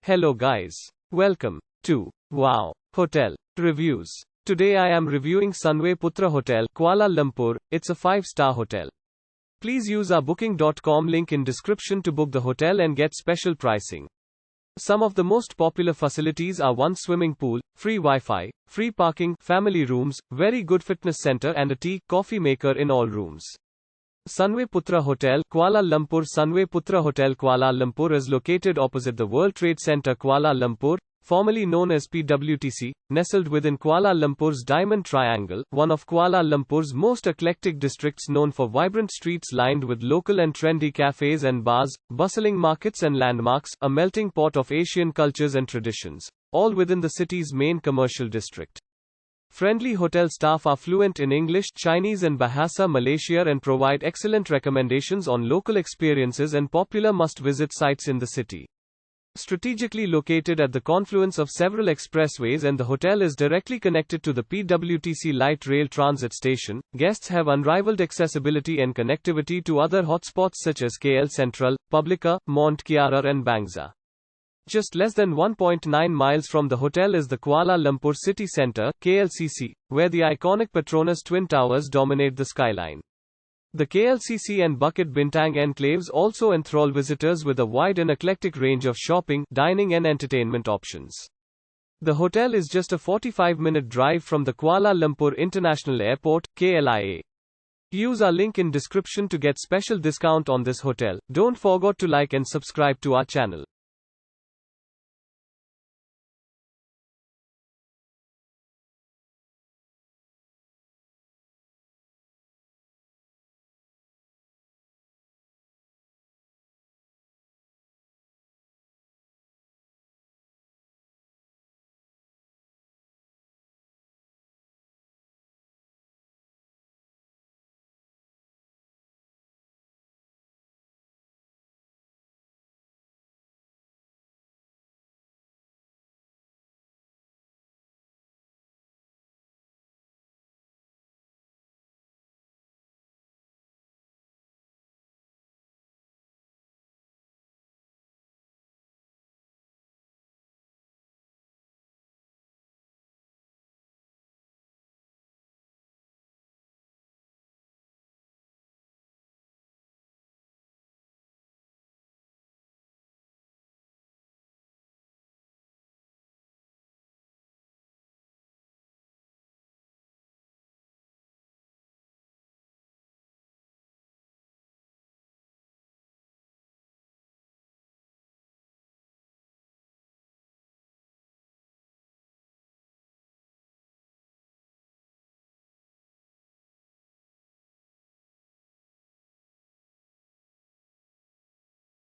Hello guys. Welcome to Wow Hotel Reviews. Today I am reviewing Sunway Putra Hotel, Kuala Lumpur. It's a 5-star hotel. Please use our booking.com link in description to book the hotel and get special pricing. Some of the most popular facilities are one swimming pool, free Wi-Fi, free parking, family rooms, very good fitness center and a tea, coffee maker in all rooms. Sunway Putra Hotel, Kuala Lumpur. Sunway Putra Hotel, Kuala Lumpur is located opposite the World Trade Center, Kuala Lumpur, formerly known as PWTC, nestled within Kuala Lumpur's Diamond Triangle, one of Kuala Lumpur's most eclectic districts known for vibrant streets lined with local and trendy cafes and bars, bustling markets and landmarks, a melting pot of Asian cultures and traditions, all within the city's main commercial district. Friendly hotel staff are fluent in English, Chinese and Bahasa Malaysia and provide excellent recommendations on local experiences and popular must-visit sites in the city. Strategically located at the confluence of several expressways and the hotel is directly connected to the PWTC light rail transit station, guests have unrivaled accessibility and connectivity to other hotspots such as KL Sentral, Publika, Mont Kiara and Bangsar. Just less than 1.9 miles from the hotel is the Kuala Lumpur City Centre, KLCC, where the iconic Petronas Twin Towers dominate the skyline. The KLCC and Bukit Bintang enclaves also enthrall visitors with a wide and eclectic range of shopping, dining and entertainment options. The hotel is just a 45-minute drive from the Kuala Lumpur International Airport, KLIA. Use our link in description to get special discount on this hotel. Don't forget to like and subscribe to our channel.